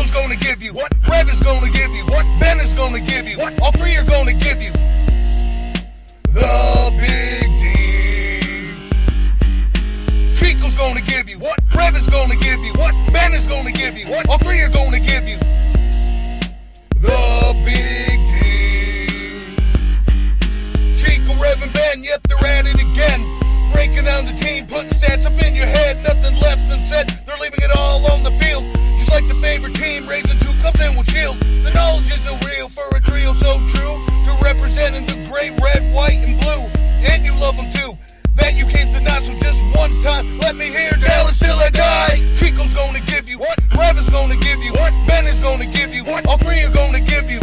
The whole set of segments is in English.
Chico's gonna give you what? Rev is gonna give you what? Ben is gonna give you what? All three are gonna give you the Big D. Chico's gonna give you what? Rev is gonna give you what? Ben is gonna give you what? All three are gonna give you the Big D. Chico, Rev, and Ben, yep, they're at it again. Breaking down the team, putting stats up in your head. Nothing left unsaid, they're leaving it all on the field. Just like the favorite team, raising 2 cups and we'll chill. The knowledge is real for a trio so true to representing the gray, red, white, and blue. And you love them too, that you can't deny. So just one time, let me hear Dallas till I die. Chico's gonna give you what? Rev is gonna give you what? Ben is gonna give you what? All three are gonna give you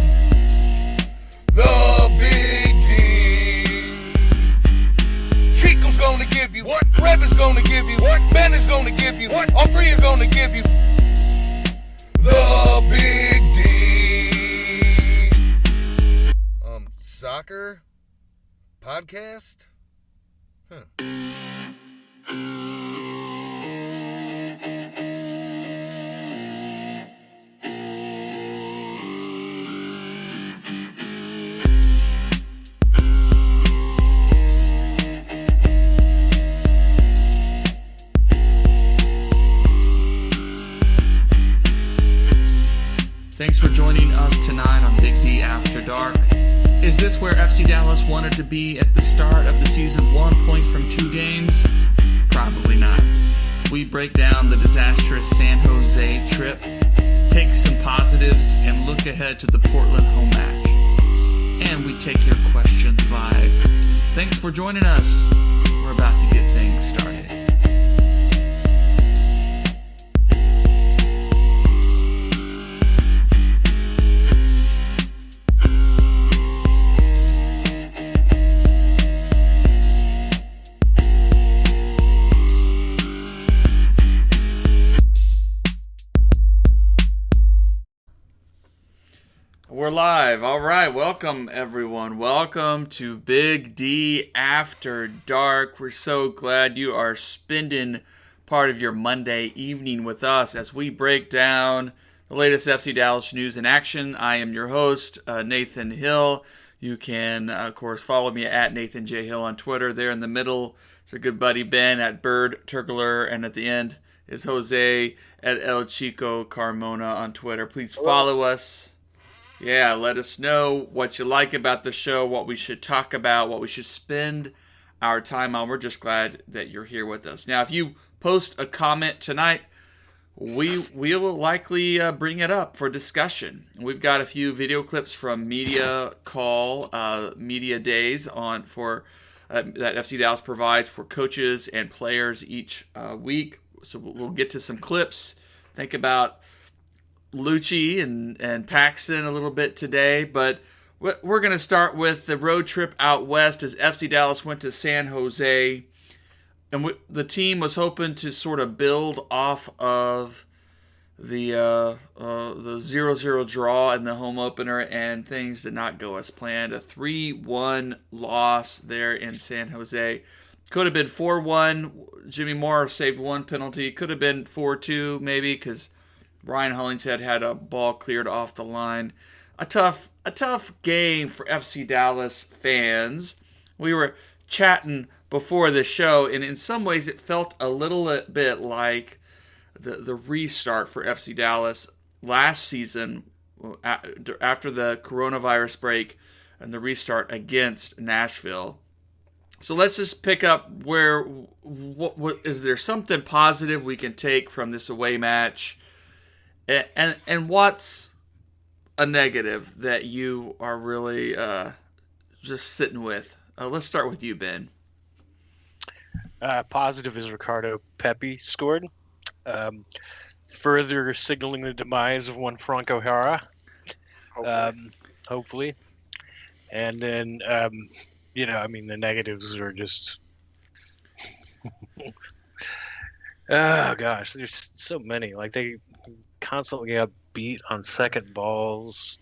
the Big D. Chico's gonna give you what? Rev is gonna give you what? Ben is gonna give you what? All three are gonna give you the Big D. Soccer podcast? Huh. Thanks for joining us tonight on Big D After Dark. Is this where FC Dallas wanted to be at the start of the season? 1 point from 2 games? Probably not. We break down the disastrous San Jose trip, take some positives, and look ahead to the Portland home match. And we take your questions live. Thanks for joining us. We're about to get things started. We're live. All right. Welcome, everyone. Welcome to Big D After Dark. We're so glad you are spending part of your Monday evening with us as we break down the latest FC Dallas news in action. I am your host, Nathan Hill. You can, of course, follow me at Nathan J. Hill on Twitter. There in the middle is our good buddy Ben at Bird Turgler, and at the end is Jose at El Chico Carmona on Twitter. Please follow us. Yeah, let us know what you like about the show, what we should talk about, what we should spend our time on. We're just glad that you're here with us. Now, if you post a comment tonight, we will likely bring it up for discussion. We've got a few video clips from Media Days on for that FC Dallas provides for coaches and players each week. So we'll get to some clips. Think about Lucci and Paxton a little bit today, but we're going to start with the road trip out west as FC Dallas went to San Jose, and the team was hoping to sort of build off of the 0-0 draw in the home opener, and things did not go as planned. A 3-1 loss there in San Jose. Could have been 4-1. Jimmy Moore saved one penalty. Could have been 4-2 maybe, because Ryan Hollingshead had a ball cleared off the line. A tough game for FC Dallas fans. We were chatting before the show, and in some ways it felt a little bit like the restart for FC Dallas last season after the coronavirus break and the restart against Nashville. So let's just pick up what is there something positive we can take from this away match? And what's a negative that you are really just sitting with? Let's start with you, Ben. Positive is Ricardo Pepi scored, further signaling the demise of one Franco Jara. Hopefully. And then, the negatives are just... oh, gosh, there's so many. Like, they constantly got beat on second balls,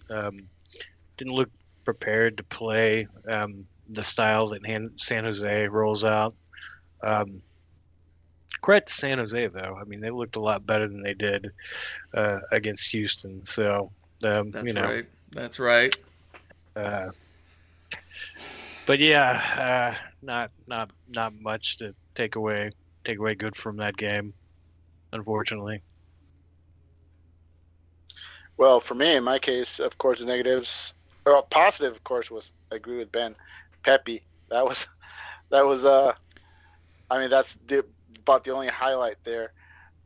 didn't look prepared to play the style that San Jose rolls out. Credit to San Jose, though. I mean, they looked a lot better than they did against Houston. So, That's right. That's right. Uh, but yeah, not much to take away good from that game, unfortunately. Well, for me, in my case, of course, the negatives. Well, positive, of course, was I agree with Ben. Pepe. That was. I mean, that's about the only highlight there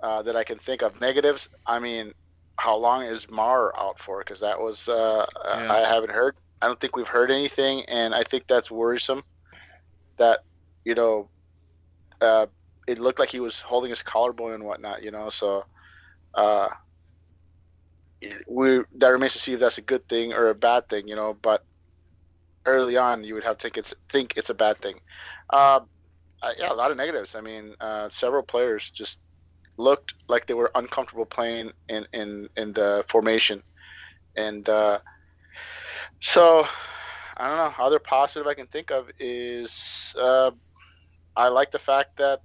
that I can think of. Negatives. I mean, how long is Mar out for? Because that was I haven't heard. I don't think we've heard anything, and I think that's worrisome. That it looked like he was holding his collarbone and whatnot. So. That remains to see if that's a good thing or a bad thing, but early on you would have to think it's a bad thing. A lot of negatives. I mean, several players just looked like they were uncomfortable playing in the formation. And so I don't know. Other positive I can think of is I like the fact that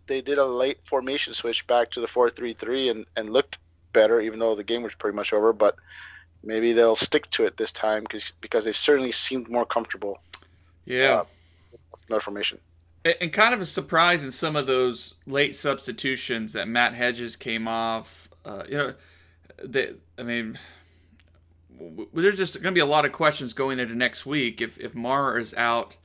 they did a late formation switch back to the 4-3-3 and looked better, even though the game was pretty much over. But maybe they'll stick to it this time because they certainly seemed more comfortable. Yeah, with another formation. And kind of a surprise in some of those late substitutions that Matt Hedges came off. There's just going to be a lot of questions going into next week. If Mar is out,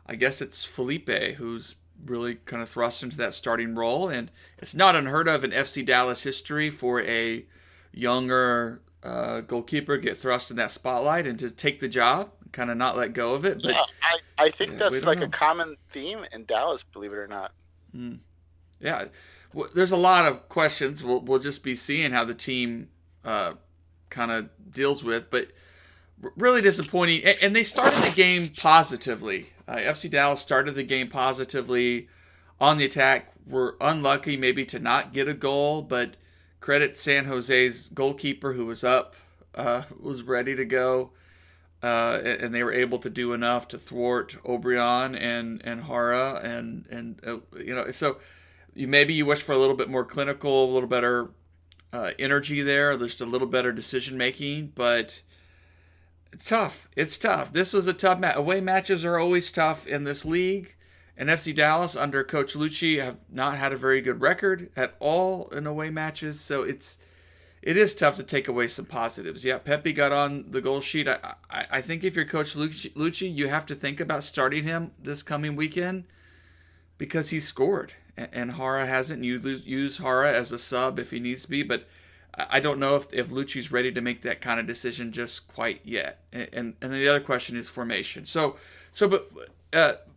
I guess it's Felipe who's really kind of thrust into that starting role, and it's not unheard of in FC Dallas history for a younger goalkeeper get thrust in that spotlight and to take the job, kind of not let go of it. But yeah, I think that's like a common theme in Dallas, believe it or not. Yeah, well, there's a lot of questions. We'll just be seeing how the team kind of deals with, but really disappointing. And they started the game positively. FC Dallas started the game positively on the attack. Were unlucky maybe to not get a goal, but credit San Jose's goalkeeper who was up, was ready to go, and they were able to do enough to thwart Obrian and Jara, and so maybe you wish for a little bit more clinical, a little better energy there. There's a little better decision making, but. It's tough. It's tough. This was a tough match. Away matches are always tough in this league. And FC Dallas under Coach Lucci have not had a very good record at all in away matches. So it is tough to take away some positives. Yeah, Pepe got on the goal sheet. I think if you're Coach Lucci, you have to think about starting him this coming weekend because he scored. And Jara hasn't. You use Jara as a sub if he needs to be, but I don't know if Lucci's ready to make that kind of decision just quite yet. And then the other question is formation. But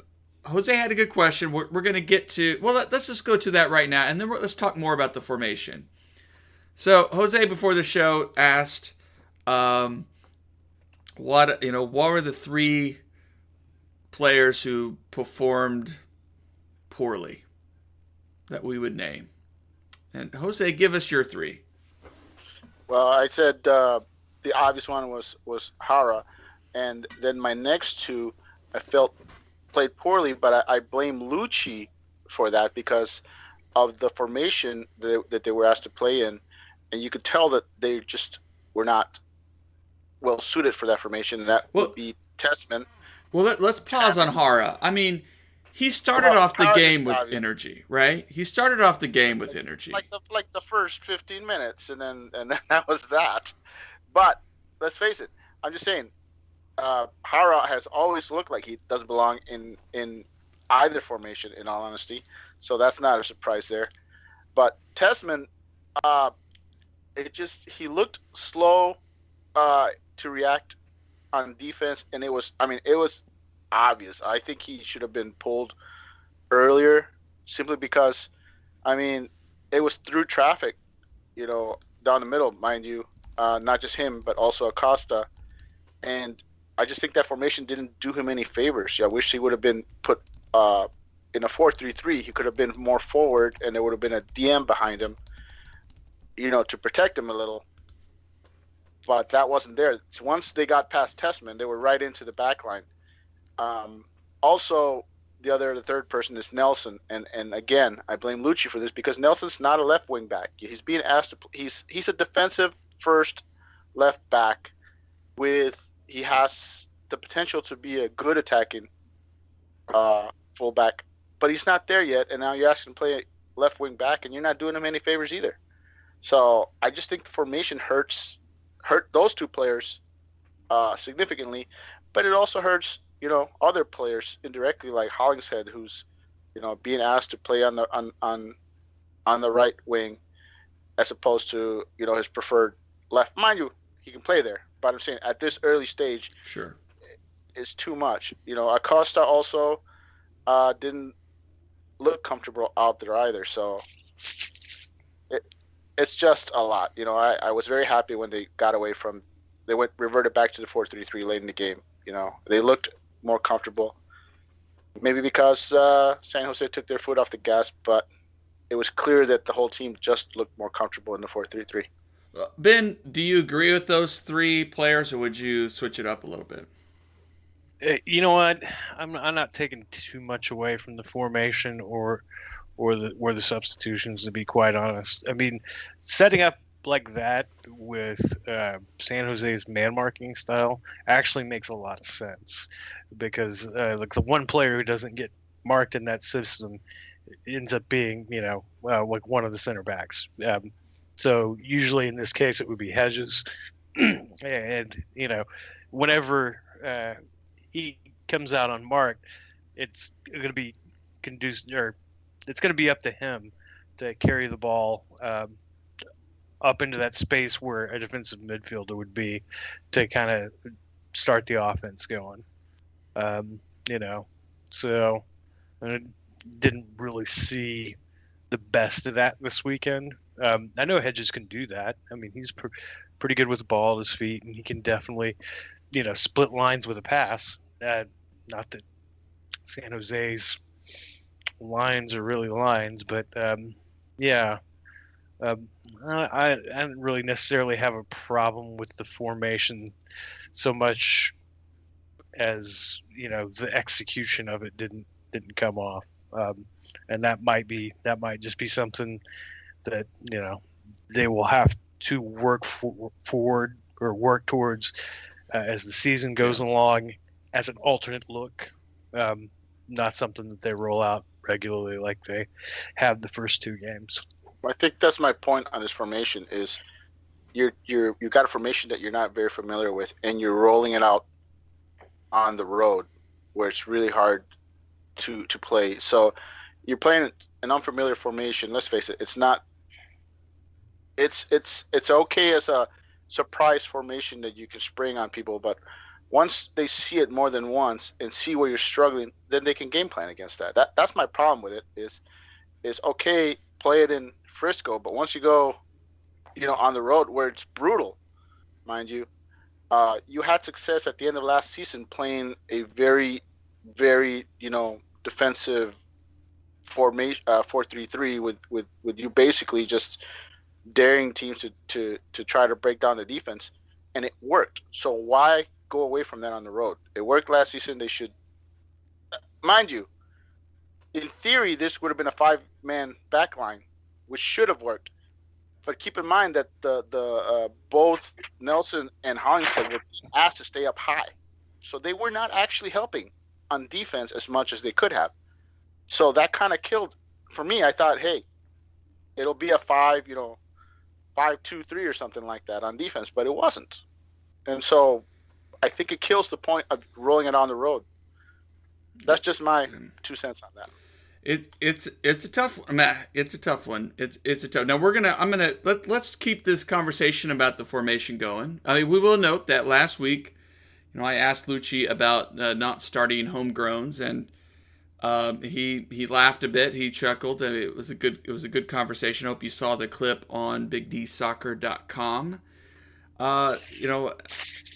Jose had a good question. We're going to get to, well, let's just go to that right now, and then let's talk more about the formation. So Jose before the show asked, what were the three players who performed poorly that we would name? And Jose, give us your three. Well, I said the obvious one was Jara, and then my next two I felt played poorly, but I blame Lucci for that because of the formation that they were asked to play in, and you could tell that they just were not well suited for that formation. And that would be Tessmann. Well, let's pause on Jara. I I he started off the game with energy, right? He started off the game with energy. Like the first 15 minutes, and then that was that. But let's face it, I'm just saying, Jara has always looked like he doesn't belong in either formation, in all honesty. So that's not a surprise there. But Tessmann, he looked slow to react on defense, and it was obvious. I think he should have been pulled earlier simply because, it was through traffic, down the middle, mind you, not just him, but also Acosta. And I just think that formation didn't do him any favors. I wish he would have been put in a 4-3-3. He could have been more forward, and there would have been a DM behind him, to protect him a little. But that wasn't there. So once they got past Tessmann, they were right into the back line. Also, the third person is Nelson, and again, I blame Lucci for this because Nelson's not a left wing back. He's being asked to. He's a defensive first left back he has the potential to be a good attacking fullback, but he's not there yet. And now you're asking him to play left wing back, and you're not doing him any favors either. So I just think the formation hurt those two players significantly, but it also hurts other players indirectly, like Hollingshead, who's being asked to play on the right wing as opposed to his preferred left. Mind you, he can play there, but I'm saying at this early stage, sure, it's too much. Acosta also didn't look comfortable out there either, so it's just a lot. I was very happy when they got away from. They reverted back to the 4-3-3 late in the game. They looked more comfortable. Maybe because San Jose took their foot off the gas, but it was clear that the whole team just looked more comfortable in the 4-3-3. Ben, do you agree with those three players, or would you switch it up a little bit? You know what? I'm not taking too much away from the formation or the substitutions, to be quite honest. I mean, setting up like that with San Jose's man marking style actually makes a lot of sense because like the one player who doesn't get marked in that system ends up being like one of the center backs. So usually in this case it would be Hedges, and whenever he comes out unmarked, it's going to be conducive, or it's going to be up to him to carry the ball up into that space where a defensive midfielder would be to kind of start the offense going. So I didn't really see the best of that this weekend. I know Hedges can do that. I mean, he's pretty good with the ball at his feet, and he can definitely, split lines with a pass. Not that San Jose's lines are really lines, but I didn't really necessarily have a problem with the formation so much as the execution of it didn't come off, and that might just be something that they will have to work forward or work towards as the season goes along as an alternate look, not something that they roll out regularly like they have the first two games. I think that's my point on this formation is you've got a formation that you're not very familiar with, and you're rolling it out on the road where it's really hard to play. So you're playing an unfamiliar formation. Let's face it, it's not. It's okay as a surprise formation that you can spring on people, but once they see it more than once and see where you're struggling, then they can game plan against that. That's my problem with it. Is okay, play it in Frisco, but once you go, on the road where it's brutal, mind you, you had success at the end of last season playing a very, very defensive formation 4-3-3 with you basically just daring teams to try to break down the defense, and it worked. So why go away from that on the road? It worked last season. They should, mind you, in theory, this would have been a 5-man back line, which should have worked. But keep in mind that the both Nelson and Hollingshead were asked to stay up high, so they were not actually helping on defense as much as they could have. So that kind of killed. For me, I thought, hey, it'll be a 5-2-3 or something like that on defense, but it wasn't. And so I think it kills the point of rolling it on the road. That's just my 2 cents on that. It's a tough one, Matt. It's a tough one. It's a tough. Now let's keep this conversation about the formation going. I mean, we will note that last week, I asked Lucci about not starting homegrowns, and he laughed a bit. He chuckled. It was a good conversation. I hope you saw the clip on BigDSoccer.com.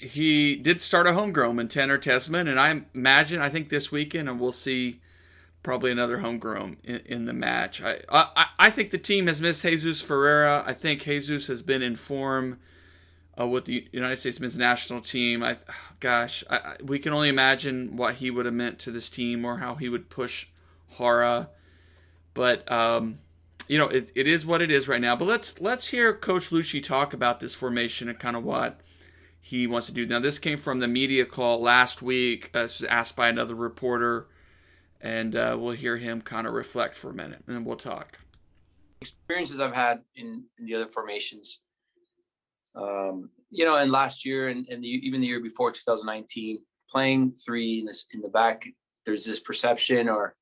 He did start a homegrown in Tanner Tesman, and I think this weekend, and we'll see probably another homegrown in the match. I think the team has missed Jesus Ferreira. I think Jesus has been in form with the United States men's national team. We can only imagine what he would have meant to this team or how he would push Jara. But it is what it is right now. But let's hear Coach Luchi talk about this formation and kind of what he wants to do. Now, this came from the media call last week. This was asked by another reporter, and we'll hear him kind of reflect for a minute, and then we'll talk. Experiences I've had in the other formations, and last year and even the year before, 2019, playing three in the back, there's this perception or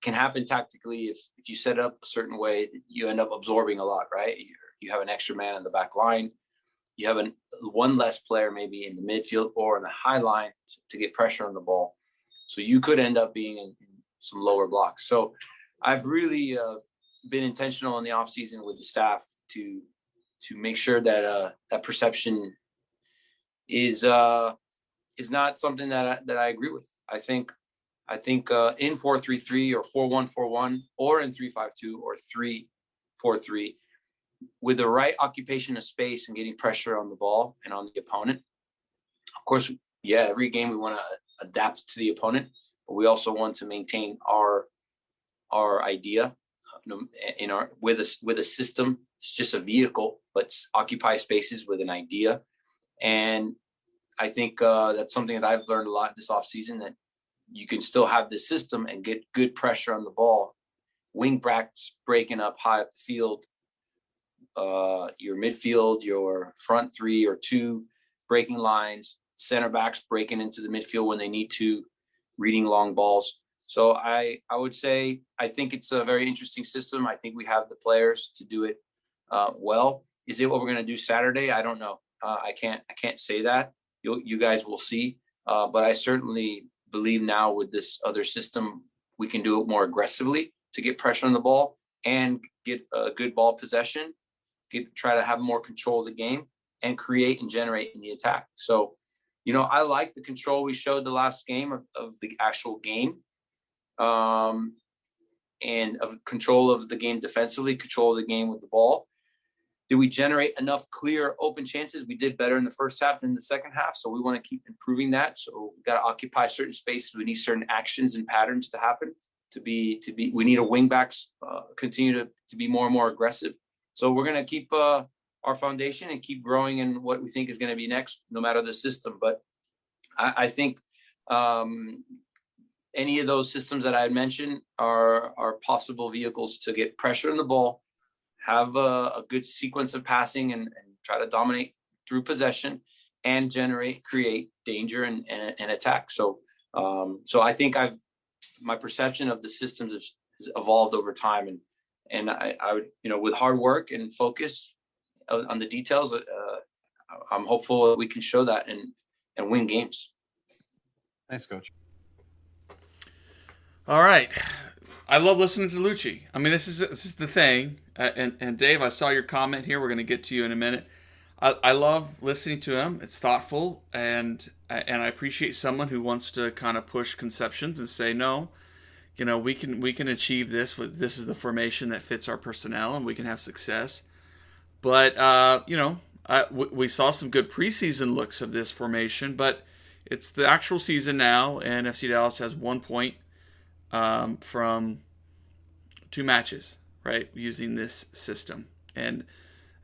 can happen tactically if you set up a certain way, you end up absorbing a lot, right? You have an extra man on the back line. You have one less player maybe in the midfield or in the high line to get pressure on the ball. So you could end up being in some lower blocks. So I've really been intentional in the offseason with the staff to make sure that that perception is not something that I agree with. I think in 4-3-3 or 4-1-4-1 or in 3-5-2 or 3-4-3, with the right occupation of space and getting pressure on the ball and on the opponent. Of course, every game we want to adapt to the opponent, but we also want to maintain our idea with a system. It's just a vehicle, but occupy spaces with an idea. And I think that's something that I've learned a lot this offseason, that you can still have the system and get good pressure on the ball. Wing backs breaking up high up the field, your midfield, your front 3 or 2 breaking lines, center backs breaking into the midfield when they need to, reading long balls. So I would say I think it's a very interesting system. I think we have the players to do it well. Is it what we're going to do Saturday? I don't know. I can't say that. You guys will see. But I certainly believe now with this other system, we can do it more aggressively to get pressure on the ball and get a good ball possession, try to have more control of the game and create and generate in the attack. So, I like the control we showed the last game of the actual game, and of control of the game defensively, control of the game with the ball. Did we generate enough clear open chances? We did better in the first half than the second half. So we want to keep improving that. So we got to occupy certain spaces. We need certain actions and patterns to happen we need a wing backs continue to be more and more aggressive. So we're going to keep our foundation and keep growing in what we think is going to be next, no matter the system. But I think any of those systems that I had mentioned are possible vehicles to get pressure on the ball, have a good sequence of passing and try to dominate through possession and create danger and attack. So I think my perception of the systems has evolved over time, and I would, with hard work and focus on the details, I'm hopeful that we can show that and win games. Thanks, Coach. All right. I love listening to Luchi. I mean, this is the thing. And Dave, I saw your comment here. We're going to get to you in a minute. I love listening to him. It's thoughtful, and I appreciate someone who wants to kind of push conceptions and say, no, we can achieve this. This is the formation that fits our personnel, and we can have success. But we saw some good preseason looks of this formation, but it's the actual season now, and FC Dallas has 1 point from 2 matches, right, using this system. And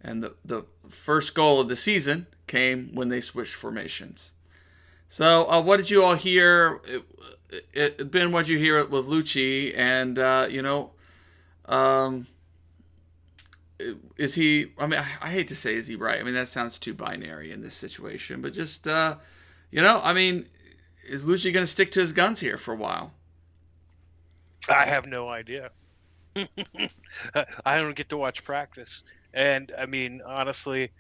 the first goal of the season came when they switched formations. So what did you all hear? Ben, what did you hear with Luchi? And, is he, I mean, I hate to say, is he right? I mean, that sounds too binary in this situation. But just, I mean, is Luchi going to stick to his guns here for a while? I have no idea. I don't get to watch practice. And I mean, honestly,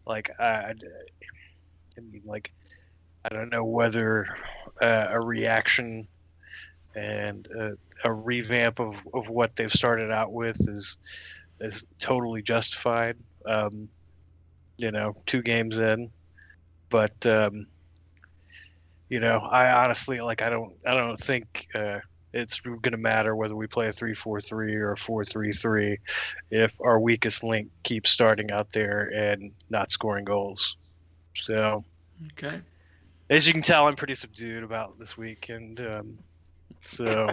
I don't know whether a reaction and a revamp of what they've started out with is totally justified. 2 games in, but I honestly I don't think it's going to matter whether we play a 3-4-3 or a 4-3-3 if our weakest link keeps starting out there and not scoring goals. So, Okay. as you can tell, I'm pretty subdued about this week, and so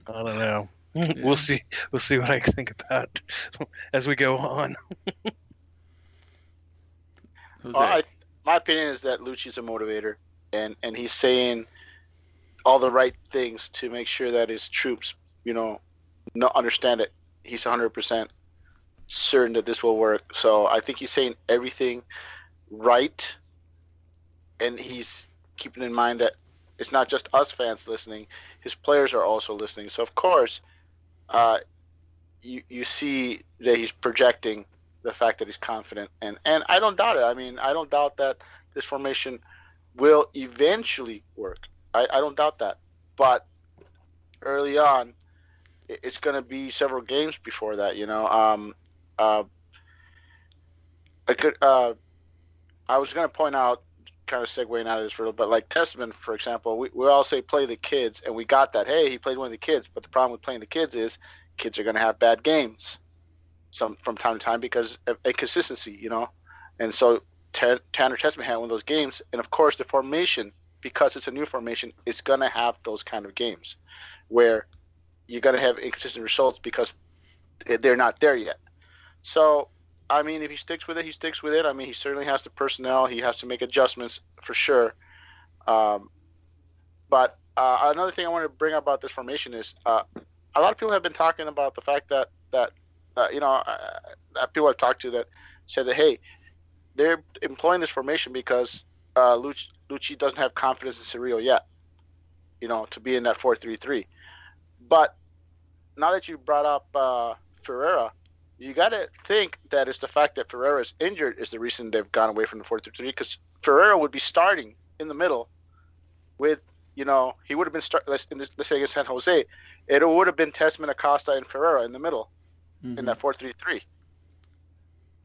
I don't know. Yeah. We'll see. We'll see what I think about as we go on. Jose. My opinion is that Lucci's a motivator, and he's saying all the right things to make sure that his troops, understand it. He's 100% certain that this will work. So I think he's saying everything right, and he's keeping in mind that it's not just us fans listening. His players are also listening. So, of course, you see that he's projecting the fact that he's confident. And I don't doubt it. I mean, I don't doubt that this formation will eventually work. I don't doubt that. But early on, it's going to be several games before that, I was going to point out, kind of segueing out of this for a little bit, like Testament, for example, we all say play the kids, and we got that. Hey, he played one of the kids. But the problem with playing the kids is kids are going to have bad games from time to time because of inconsistency, And so Tanner Testament had one of those games. And, of course, the formation, because it's a new formation, is going to have those kind of games where you're going to have inconsistent results because they're not there yet. So, I mean, if he sticks with it, he sticks with it. I mean, he certainly has the personnel. He has to make adjustments for sure. But another thing I want to bring up about this formation is a lot of people have been talking about the fact that people I've talked to that said that, hey, they're employing this formation because Lucci doesn't have confidence in Cirillo yet, to be in that 4-3-3. But now that you brought up Ferreira, you got to think that it's the fact that Ferreira is injured is the reason they've gone away from the 4-3-3, because Ferreira would be starting in the middle with, he would have been let's say against San Jose, it would have been Testament, Acosta, and Ferreira in the middle in that 4-3-3.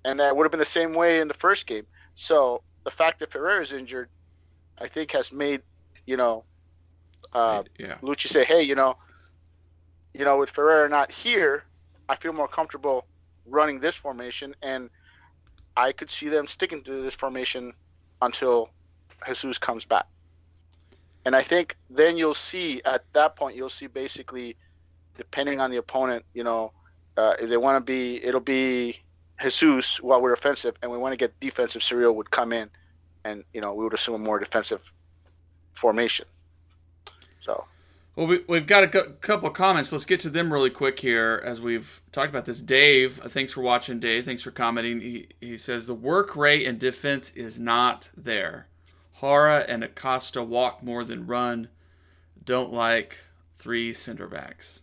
And that would have been the same way in the first game. So the fact that Ferreira is injured, I think, has made, Lucci say, hey, with Ferreira not here, I feel more comfortable running this formation, and I could see them sticking to this formation until Jesus comes back. And I think then you'll see, at that point, basically, depending on the opponent, if they want to be, it'll be Jesus while we're offensive, and we want to get defensive, Cirillo would come in, and, we would assume a more defensive formation. So... Well, we've got a couple of comments. Let's get to them really quick here as we've talked about this. Dave, thanks for watching, Dave. Thanks for commenting. He says, the work rate and defense is not there. Jara and Acosta walk more than run. Don't like 3 center backs.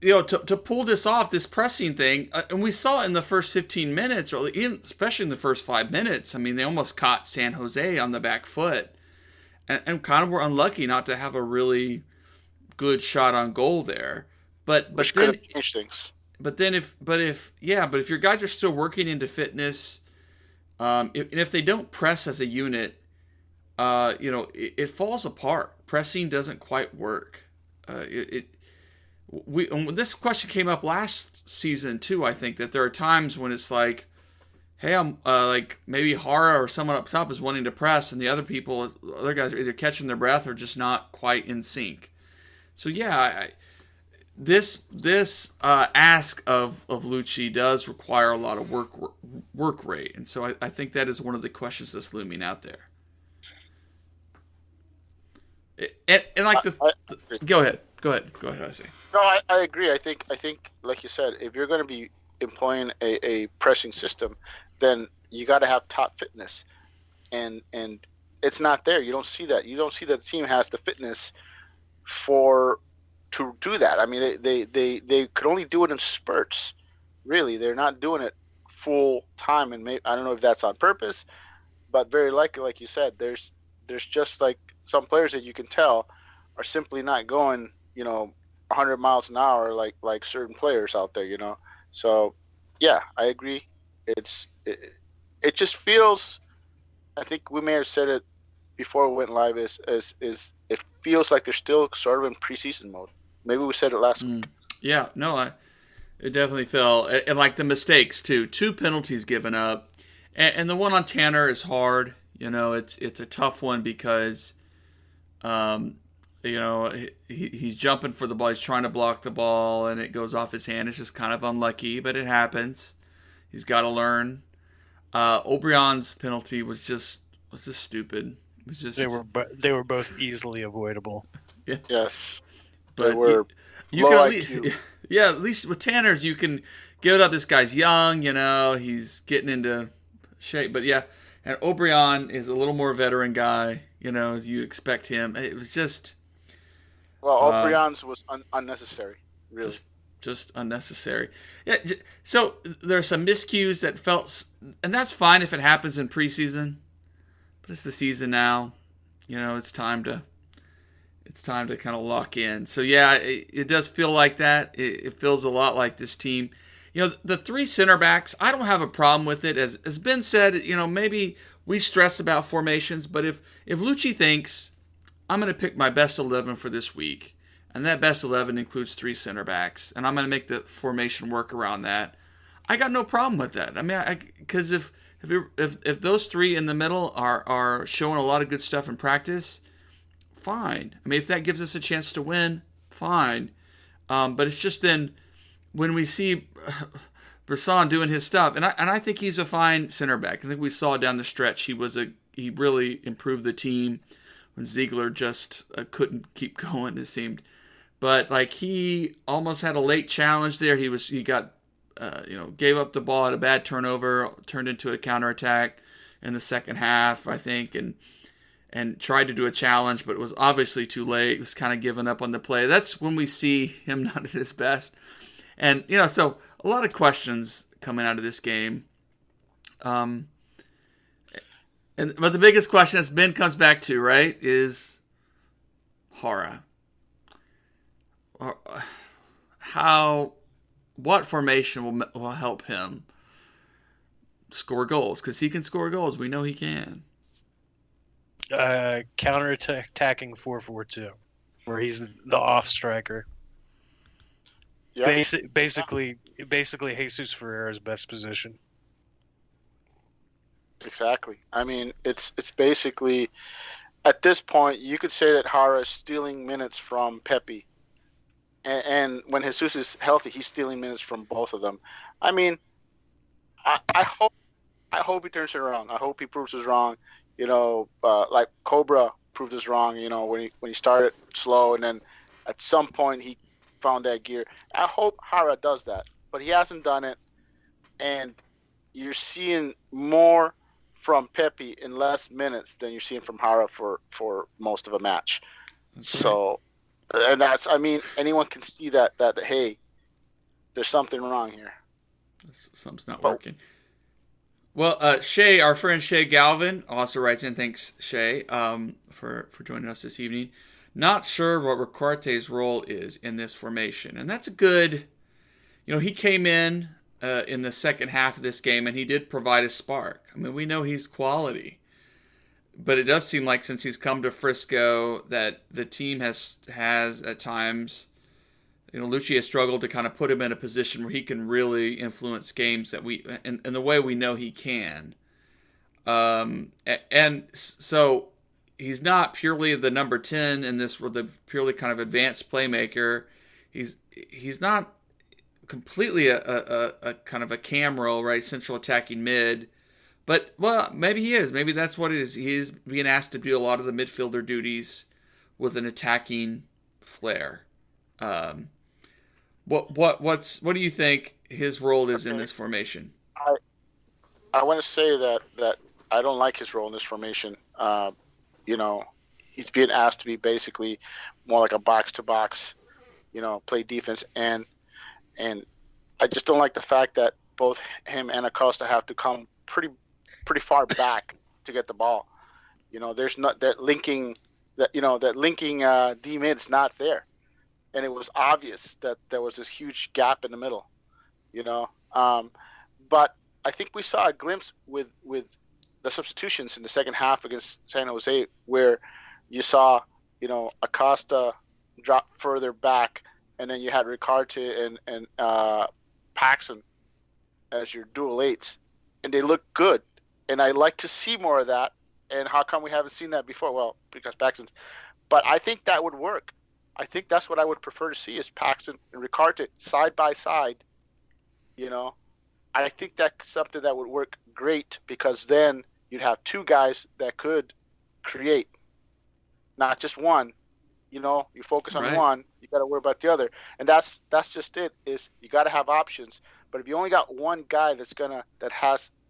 To pull this off, this pressing thing, and we saw it in the first 15 minutes, or even especially in the first 5 minutes. I mean, they almost caught San Jose on the back foot. And kind of were unlucky not to have a really good shot on goal there. But then change things. But if your guys are still working into fitness, if they don't press as a unit, it falls apart. Pressing doesn't quite work. This question came up last season too. I think that there are times when it's like, hey, I'm like maybe Jara or someone up top is wanting to press, and the other guys are either catching their breath or just not quite in sync. So yeah, this ask of Lucci does require a lot of work rate, and so I think that is one of the questions that's looming out there. And like go ahead. I say. No, I agree. I think like you said, if you're going to be employing a pressing system, then you got to have top fitness, and it's not there. You don't see that. You don't see that the team has the fitness to do that. I mean, they could only do it in spurts. Really, they're not doing it full time, and I don't know if that's on purpose, but very likely, like you said, there's just like some players that you can tell are simply not going, 100 miles an hour like certain players out there, So, yeah, I agree. It just feels, I think we may have said it before we went live is it feels like they're still sort of in preseason mode. Maybe we said it last week. Yeah, no, it definitely fell. And like the mistakes, too. 2 penalties given up. And the one on Tanner is hard. It's a tough one because, he's jumping for the ball. He's trying to block the ball, and it goes off his hand. It's just kind of unlucky, but it happens. He's got to learn. Obrion's penalty was just stupid. It was just They were both easily avoidable. Yeah. Yes, But they were you low can at IQ. least, at least with Tanner's, you can give it up. This guy's young, he's getting into shape. But yeah, and Obrion is a little more veteran guy, as you expect him. It was just Obrion's was unnecessary, really. just unnecessary. Yeah. So there's some miscues that felt, and that's fine if it happens in preseason. But it's the season now. It's time to kind of lock in. So yeah, it does feel like that. It feels a lot like this team. The 3 center backs, I don't have a problem with it. As Ben said, maybe we stress about formations, but if Lucci thinks I'm going to pick my best 11 for this week, and that best 11 includes 3 center backs, and I'm going to make the formation work around that, I got no problem with that. I mean, because if those 3 in the middle are showing a lot of good stuff in practice, fine. I mean, if that gives us a chance to win, fine. But it's just then when we see Bresson doing his stuff, and I think he's a fine center back. I think we saw down the stretch he really improved the team when Ziegler just couldn't keep going, it seemed. But like he almost had a late challenge there. He got gave up the ball at a bad turnover, turned into a counterattack in the second half, I think, and tried to do a challenge, but it was obviously too late. He was kind of giving up on the play. That's when we see him not at his best. And, so a lot of questions coming out of this game. But the biggest question, as Ben comes back to, right, is Jara. What formation will help him score goals? Because he can score goals. We know he can. Counter-attacking 4-4-2, where he's the off striker. Yeah. Basically Jesus Ferreira's best position. Exactly. I mean, it's basically at this point you could say that Jara is stealing minutes from Pepe, and when Jesus is healthy, he's stealing minutes from both of them. I mean, I hope he turns it around. I hope he proves us wrong. Like Cobra proved us wrong. When he started slow and then at some point he found that gear. I hope Jara does that, but he hasn't done it, and you're seeing more from Pepe in less minutes than you're seeing from Jara for most of a match. So, and that's, I mean, anyone can see that hey, there's something wrong here. Something's not working. Well, Shay, our friend Shay Galvin also writes in. Thanks, Shay, for joining us this evening. Not sure what Ricarte's role is in this formation. And that's a good, he came in the second half of this game and he did provide a spark. I mean, we know he's quality. But it does seem like since he's come to Frisco that the team has at times, Lucci has struggled to kind of put him in a position where he can really influence games that in the way we know he can. And so he's not purely the number 10 in this, the purely kind of advanced playmaker. He's not completely a kind of a cam role, right? Central attacking mid. But, well, maybe he is. Maybe that's what it is. He is being asked to do a lot of the midfielder duties with an attacking flair. What do you think his role is in this formation? I want to say that I don't like his role in this formation. He's being asked to be basically more like a box-to-box, play defense. And I just don't like the fact that both him and Acosta have to come pretty far back to get the ball. There's not that linking D mid's not there, and it was obvious that there was this huge gap in the middle. But I think we saw a glimpse with the substitutions in the second half against San Jose, where you saw, Acosta drop further back, and then you had Ricarte and Paxson as your dual eights, and they look good. And I like to see more of that. And how come we haven't seen that before? Well, because Paxson's. But I think that would work. I think that's what I would prefer to see is Paxson and Ricarte side by side. I think that's something that would work great, because then you'd have two guys that could create, not just one. You focus on Right. one, you got to worry about the other, and that's just it. Is you got to have options. But if you only got one guy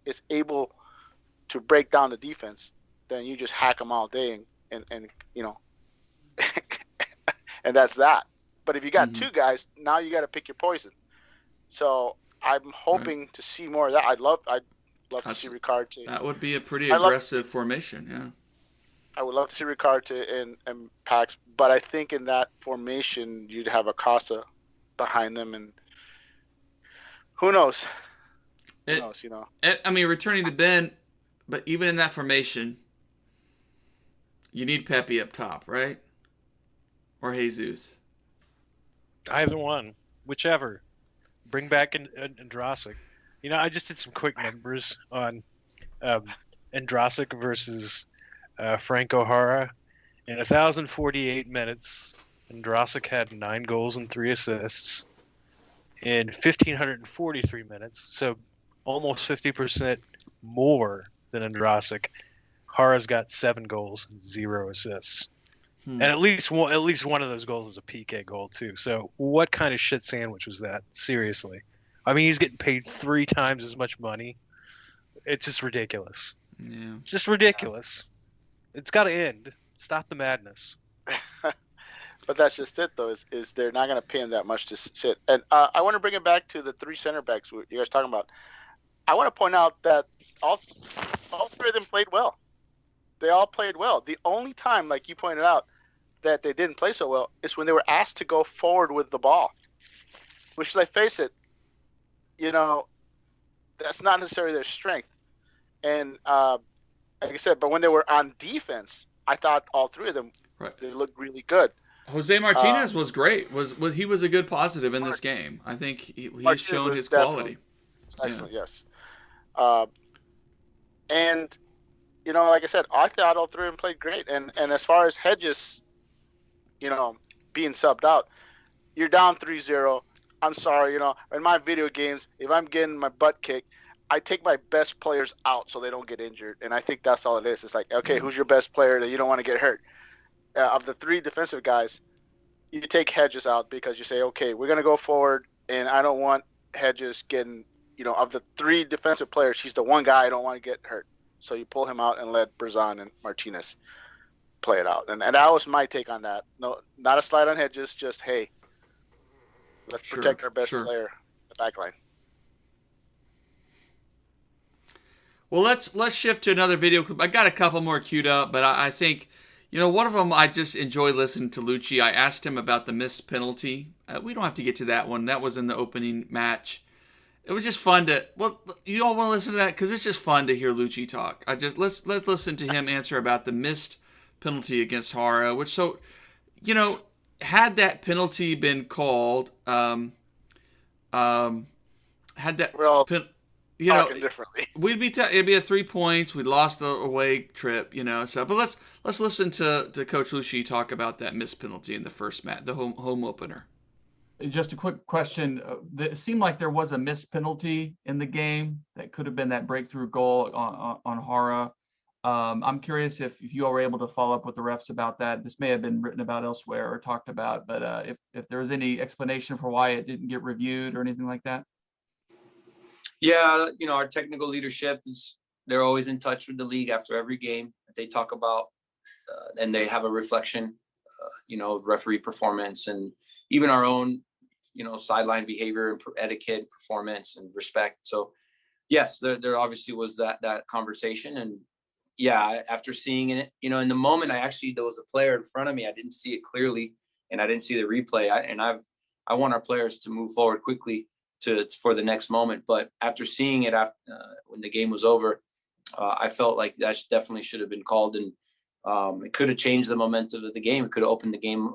is able to break down the defense, then you just hack them all day, and and that's that. But if you got two guys, now you got to pick your poison. So I'm hoping to see more of that. I'd love to see Ricarte. That would be a pretty aggressive formation, yeah. I would love to see Ricarte and Pax, but I think in that formation you'd have Acosta behind them, and who knows? Returning to Ben, but even in that formation, you need Pepe up top, right? Or Jesus. Either one, whichever. Bring back Andrasic. I just did some quick numbers on Andrasic versus Franco Jara. In 1,048 minutes, Andrasic had 9 goals and 3 assists. In 1,543 minutes, so almost 50% more than Andrasic, Jara's got 7 goals and 0 assists. And at least one of those goals is a PK goal too. So what kind of shit sandwich was that? Seriously. He's getting paid 3 times as much money. It's just ridiculous. Yeah. Just ridiculous. It's got to end. Stop the madness. But that's just it, though, is they're not going to pay him that much to sit. And I want to bring it back to the 3 center backs you guys talking about. I want to point out that all 3 of them played well. They all played well. The only time, like you pointed out, that they didn't play so well is when they were asked to go forward with the ball, which, let's face it, that's not necessarily their strength. And like I said, but when they were on defense, I thought all 3 of them, they looked really good. Jose Martinez was great. He was a good positive in this game. I think he's shown his quality. Excellent, yes. And like I said, I thought all 3 of them played great. And as far as Hedges, being subbed out, you're down 3-0. I'm sorry, in my video games, if I'm getting my butt kicked, I take my best players out so they don't get injured. And I think that's all it is. It's like, okay, who's your best player that you don't want to get hurt? Of the 3 defensive guys, you take Hedges out because you say, okay, we're going to go forward, and I don't want Hedges getting, of the 3 defensive players, he's the one guy I don't want to get hurt. So you pull him out and let Berzon and Martinez play it out. And that was my take on that. No, not a slide on Hedges, just, hey, let's protect our best player, the back line. Well, let's shift to another video clip. I got a couple more queued up, but I think, one of them I just enjoy listening to Lucci. I asked him about the missed penalty. We don't have to get to that one. That was in the opening match. It was just fun to. Well, you all want to listen to that because it's just fun to hear Lucci talk. Let's listen to him answer about the missed penalty against Jara. Which had that penalty been called, had that talking differently, we'd be it'd be a 3 points. We'd lost the away trip, So, but let's listen to Coach Lucci talk about that missed penalty in the first match, the home opener. Just a quick question. It seemed like there was a missed penalty in the game that could have been that breakthrough goal on Jara. I'm curious if you all were able to follow up with the refs about that. This may have been written about elsewhere or talked about, but if there was any explanation for why it didn't get reviewed or anything like that. Yeah, our technical leadership they're always in touch with the league after every game. They talk about and they have a reflection, referee performance and even our own, sideline behavior and etiquette, performance and respect. So yes, there obviously was that conversation. And yeah, after seeing it, in the moment, there was a player in front of me. I didn't see it clearly and I didn't see the replay. I want our players to move forward quickly for the next moment. But after seeing it when the game was over, I felt like that definitely should have been called, and it could have changed the momentum of the game. It could have opened the game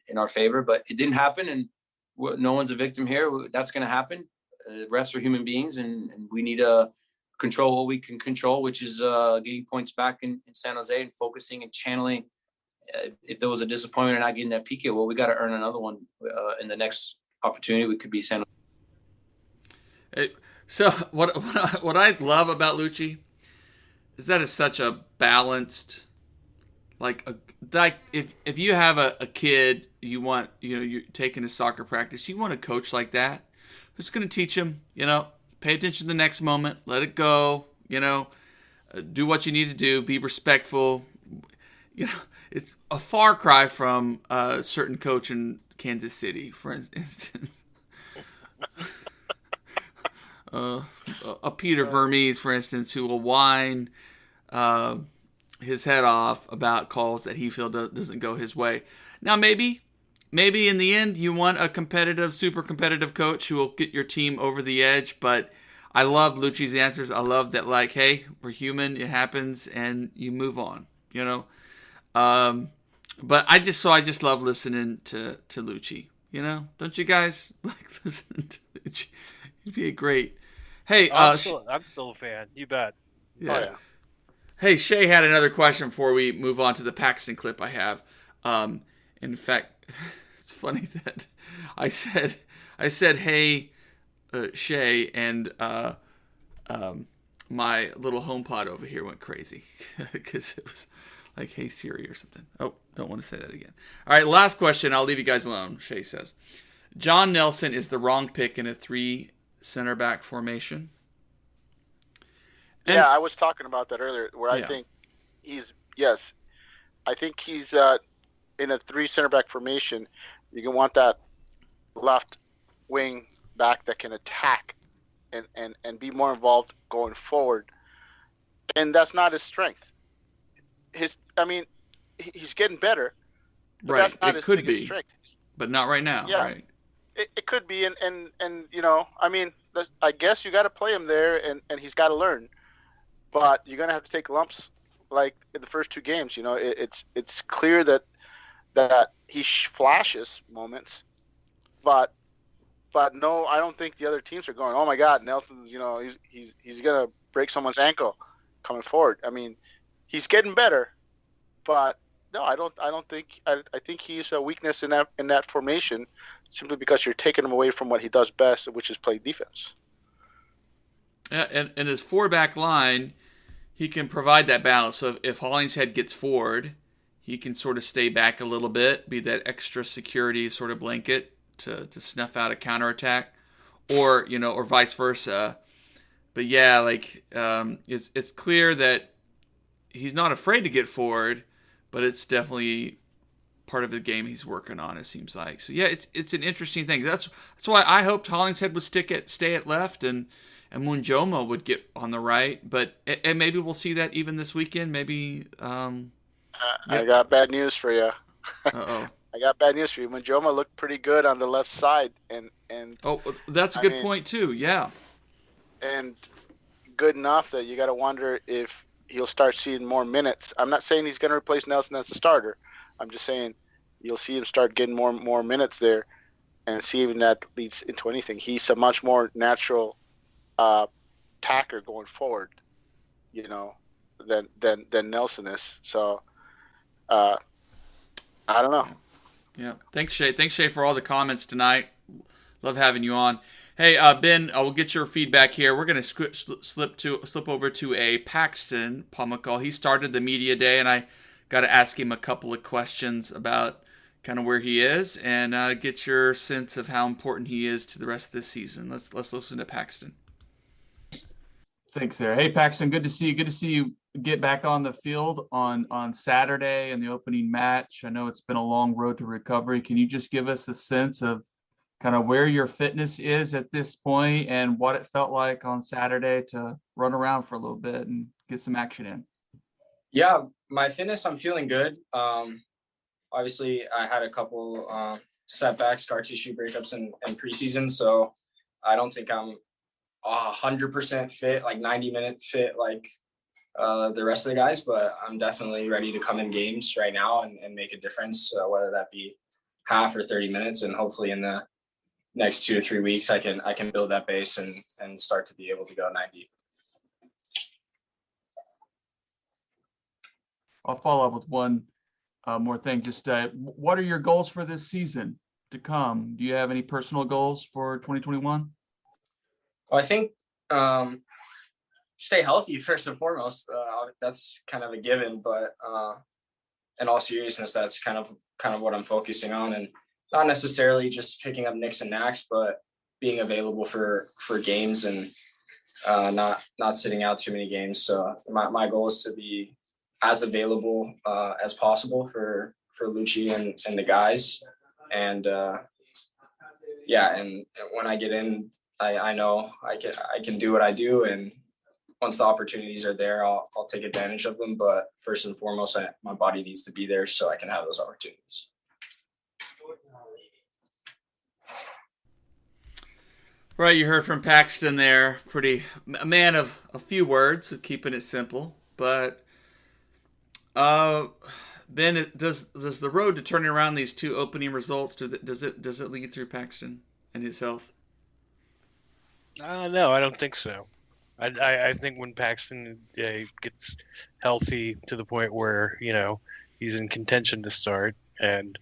in our favor, but it didn't happen, and no one's a victim here. That's going to happen. Refs are human beings, and we need to control what we can control, which is getting points back in San Jose and focusing and channeling. If there was a disappointment in not getting that PK, well, we got to earn another one in the next opportunity. We could be San Jose. So what I love about Lucci is that it's such a balanced, like if you have a kid you're taking a soccer practice, you want a coach like that who's going to teach him, pay attention to the next moment, let it go, do what you need to do, be respectful. It's a far cry from a certain coach in Kansas City, for instance. A Peter Vermes, for instance, who will whine his head off about calls that he feels doesn't go his way. Now, maybe in the end you want a competitive, super competitive coach who will get your team over the edge. But I love Lucci's answers. I love that, like, hey, we're human, it happens, and you move on. But I just love listening to Lucci. Don't you guys like listening to Lucci? He'd be a great. Hey, I'm still a fan. You bet. Yeah. Oh, yeah. Hey, Shay had another question before we move on to the Paxton clip I have. In fact, it's funny that I said, hey, Shay, and my little HomePod over here went crazy because it was like, hey, Siri or something. Oh, don't want to say that again. All right, last question. I'll leave you guys alone. Shay says, John Nelson is the wrong pick in a 3 center back formation. Yeah, I was talking about that earlier, where I think I think he's in a 3 center back formation. You can want that left wing back that can attack and be more involved going forward. And that's not his strength. He's getting better, but right. That's not his biggest be, strength. But not right now. Yeah. Right. It could be, and I guess you got to play him there, and he's got to learn. But you're gonna have to take lumps, like in the first 2 games. It's clear that he flashes moments, but no, I don't think the other teams are going, oh my God, Nelson's, he's gonna break someone's ankle coming forward. I mean, he's getting better, but no, I don't think. I think he's a weakness in that formation, simply because you're taking him away from what he does best, which is play defense. Yeah, and his 4-back line, he can provide that balance. So if Hollingshead gets forward, he can sort of stay back a little bit, be that extra security sort of blanket to snuff out a counterattack, or vice versa. But yeah, it's clear that he's not afraid to get forward, but it's definitely part of the game he's working on, it seems like. So yeah, it's an interesting thing. That's why I hoped Hollingshead would stay at left and Munjoma would get on the right, and maybe we'll see that even this weekend. Maybe. I got bad news for you. Uh-oh. I got bad news for you. Munjoma looked pretty good on the left side, and oh, that's a good point too. Yeah, and good enough that you got to wonder if he'll start seeing more minutes. I'm not saying he's going to replace Nelson as a starter. I'm just saying you'll see him start getting more minutes there, and see if that leads into anything. He's a much more natural tacker going forward, than Nelson is. So I don't know. Yeah. Thanks, Shay, for all the comments tonight. Love having you on. Hey, Ben, I will get your feedback here. We're going to slip over to a Paxton Pomykal. He started the media day, and I got to ask him a couple of questions about kind of where he is and get your sense of how important he is to the rest of this season. Let's listen to Paxton. Thanks, there. Hey, Paxton, good to see you. Good to see you get back on the field on Saturday in the opening match. I know it's been a long road to recovery. Can you just give us a sense of kind of where your fitness is at this point and what it felt like on Saturday to run around for a little bit and get some action in? Yeah, my fitness, I'm feeling good. Obviously, I had a couple setbacks, scar tissue breakups in preseason, so I don't think I'm 100% fit, like 90-minute fit, like the rest of the guys, but I'm definitely ready to come in games right now and make a difference, whether that be half or 30 minutes. And hopefully in the next 2 to 3 weeks, I can build that base and start to be able to go 90. I'll follow up with one more thing. Just what are your goals for this season to come? Do you have any personal goals for 2021? Well, I think stay healthy first and foremost. That's kind of a given, but in all seriousness, that's kind of what I'm focusing on, and not necessarily just picking up nicks and knacks, but being available for games and not sitting out too many games. So my goal is to be as available as possible for Lucci and the guys, and and when I get in, I know I can do what I do, and once the opportunities are there, I'll take advantage of them. But first and foremost, my body needs to be there so I can have those opportunities. Right, you heard from Paxton there. A man of a few words, keeping it simple. But Ben, does the road to turning around these 2 opening results does it lead through Paxton and his health? No, I don't think so. I think when Paxton gets healthy to the point where he's in contention to start, and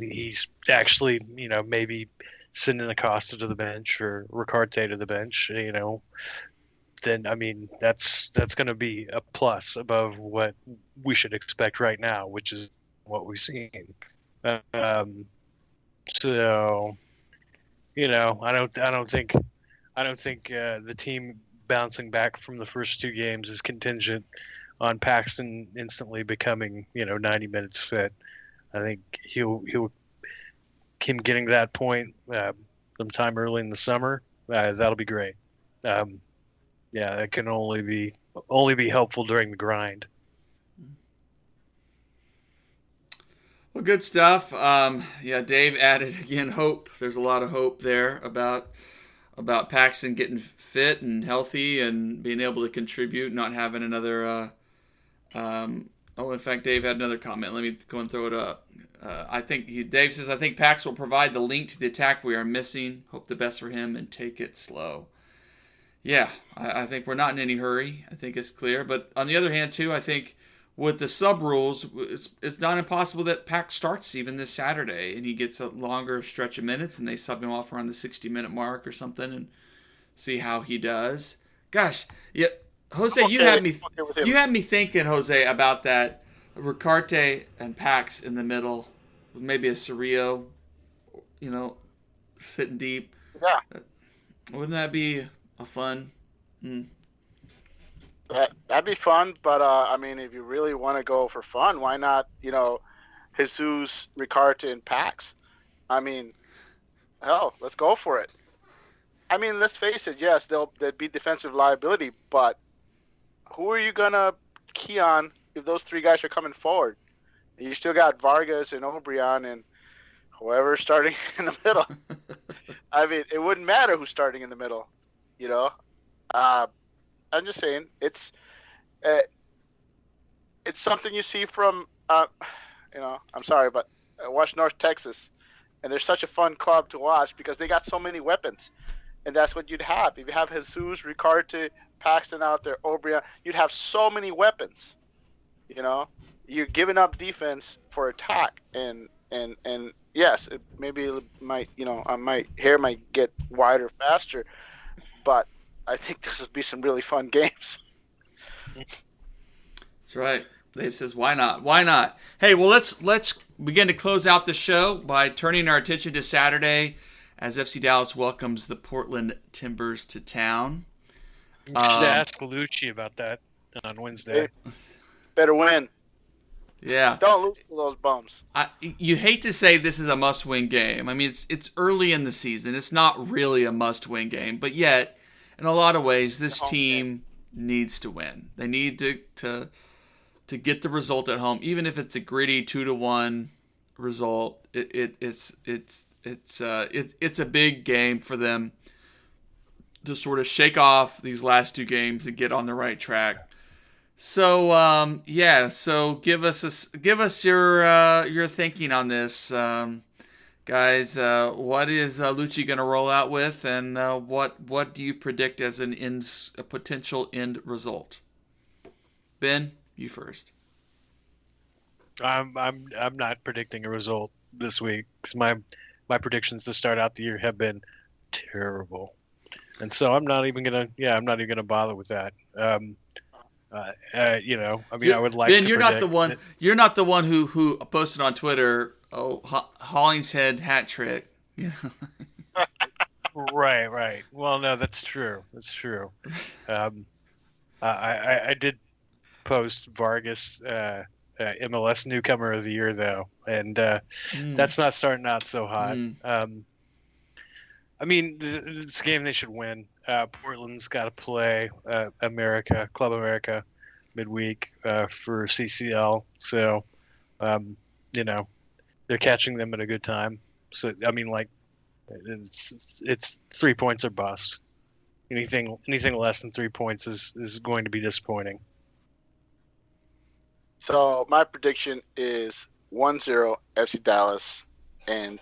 he's actually maybe sending Acosta to the bench or Ricarte to the bench, then I mean that's going to be a plus above what we should expect right now, which is what we've seen. So, I don't think the team bouncing back from the first 2 games is contingent on Paxton instantly becoming 90 minutes fit. I think him getting to that point sometime early in the summer, that'll be great. It can only be helpful during the grind. Well, good stuff. Dave added again hope. There's a lot of hope there about Paxton getting fit and healthy and being able to contribute, not having another. In fact, Dave had another comment. Let me go and throw it up. Dave says, I think Pax will provide the link to the attack we are missing. Hope the best for him and take it slow. Yeah, I think we're not in any hurry. I think it's clear. But on the other hand, too, I think with the sub rules, it's not impossible that Pax starts even this Saturday and he gets a longer stretch of minutes and they sub him off around the 60-minute mark or something and see how he does. Gosh, yeah, Jose, you had me thinking, Jose, about that Ricarte and Pax in the middle, maybe a Cerrillo, sitting deep. Yeah. Wouldn't that be a fun? That'd be fun, but I mean, if you really want to go for fun, why not, Jesus, Ricarte, and Pax? I mean, hell, let's go for it. I mean, let's face it. Yes, they'd be defensive liability, but who are you gonna key on if those 3 guys are coming forward? You still got Vargas and Obrian and whoever's starting in the middle. I mean, it wouldn't matter who's starting in the middle, I'm just saying it's something you see from I'm sorry, but I watch North Texas, and they're such a fun club to watch because they got so many weapons, and that's what you'd have if you have Jesus, Ricarte, Paxton out there, Obrian. You'd have so many weapons. You're giving up defense for attack, and yes, maybe it might my hair might get wider faster, but I think this would be some really fun games. That's right. Dave says, why not? Why not? Hey, well, let's begin to close out the show by turning our attention to Saturday as FC Dallas welcomes the Portland Timbers to town. You should ask Lucci about that on Wednesday. Better win. Yeah. Don't lose to those bums. You hate to say this is a must-win game. I mean, it's early in the season. It's not really a must-win game, but yet, in a lot of ways, this team needs to win. They need to get the result at home, even if it's a gritty 2-1 result. It's a big game for them to sort of shake off these last 2 games and get on the right track. So so give us your thinking on this, guys. What is Lucci going to roll out with, and what do you predict as a potential end result? Ben, you first. I'm not predicting a result this week because my predictions to start out the year have been terrible, and so I'm not even gonna bother with that. I would like Ben, to you're not the predict one. You're not the one who posted on Twitter. Oh, Hollingshead hat trick. Yeah. Right. Well, no, that's true. I did post Vargas MLS newcomer of the year though, and that's not starting out so hot. I mean, it's a game they should win. Portland's got to play Club America midweek for CCL, so they're catching them at a good time. So I mean, like, it's 3 points or bust. Anything less than 3 points is going to be disappointing. So my prediction is 1-0 FC Dallas, and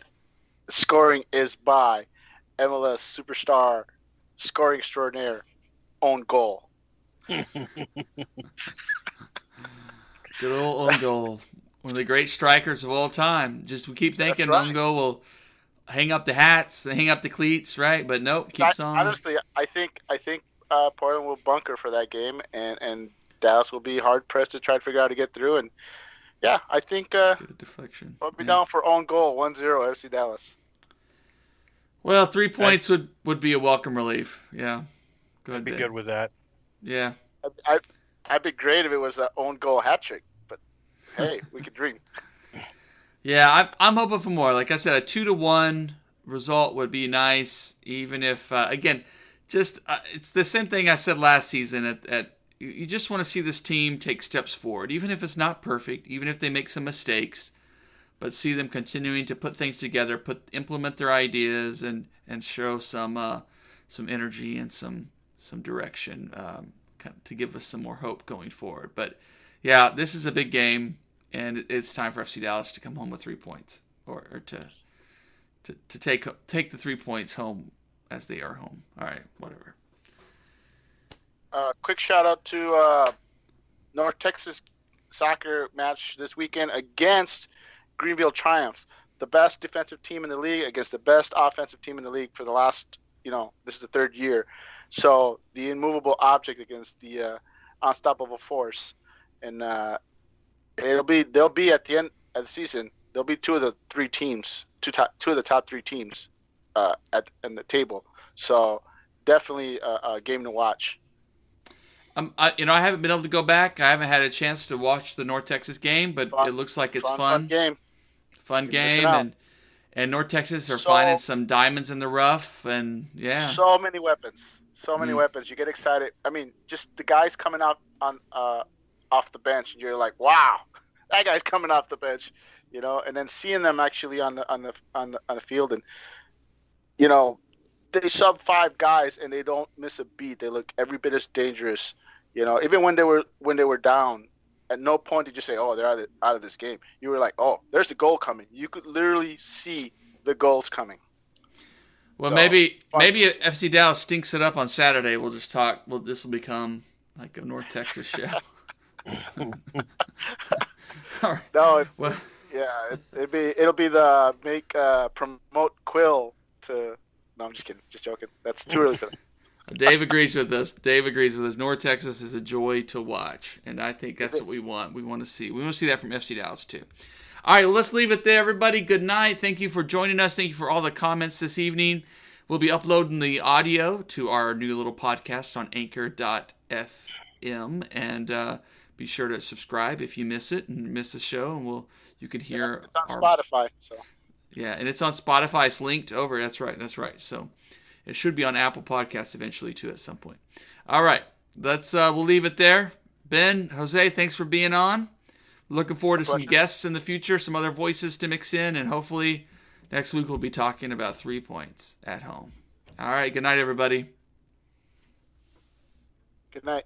the scoring is by MLS superstar, scoring extraordinaire, own goal. Good old own goal. One of the great strikers of all time. We keep thinking own goal will hang up the hats, hang up the cleats, right? But nope, keeps on. Honestly, I think Portland will bunker for that game, and Dallas will be hard pressed to try to figure out how to get through. And yeah, I think get a deflection. I'll be down for own goal, 1-0 FC Dallas. Well, 3 points would be a welcome relief. Yeah, I'd be good with that. Yeah, I'd be great if it was an own goal hat trick, but hey, we could dream. Yeah, I'm hoping for more. Like I said, a 2-1 result would be nice, even if again, it's the same thing I said last season. You just want to see this team take steps forward, even if it's not perfect, even if they make some mistakes, but see them continuing to put things together, implement their ideas, and show some energy and some direction, to give us some more hope going forward. But yeah, this is a big game, and it's time for FC Dallas to come home with 3 points, or to take the 3 points home as they are home. All right, whatever. Quick shout out to North Texas soccer match this weekend against Greenville Triumph, the best defensive team in the league against the best offensive team in the league for the last, this is the 3rd year. So the immovable object against the unstoppable force, and they'll be at the end of the season. They'll be two of the top 3 teams in the table. So definitely a game to watch. I haven't been able to go back. I haven't had a chance to watch the North Texas game, but it looks like it's fun. Fun game, and North Texas are finding some diamonds in the rough, and yeah. So many weapons. You get excited. I mean, just the guys coming out off the bench, and you're like, wow, that guy's coming off the bench, and then seeing them actually on the field, and they sub 5 guys and they don't miss a beat. They look every bit as dangerous. Even when they were down, at no point did you say, "Oh, they're out of this game." You were like, "Oh, there's a goal coming." You could literally see the goals coming. Well, so, maybe FC Dallas stinks it up on Saturday. We'll just talk. Well, this will become like a North Texas show. All right. No, well, yeah, it'll be the promote Quill to. No, I'm just kidding. Just joking. That's too early for them. Dave agrees with us. North Texas is a joy to watch, and I think that's what we want. We want to see that from FC Dallas too. All right, let's leave it there, everybody. Good night. Thank you for joining us. Thank you for all the comments this evening. We'll be uploading the audio to our new little podcast on Anchor.fm, and be sure to subscribe if you miss it and miss the show, and you can hear. It's on Spotify, so. Yeah, and it's on Spotify. It's linked over. That's right. So it should be on Apple Podcasts eventually too at some point. All right, we'll leave it there. Ben, Jose, thanks for being on. Looking forward to some guests in the future, some other voices to mix in, and hopefully next week we'll be talking about 3 points at home. All right, good night, everybody. Good night.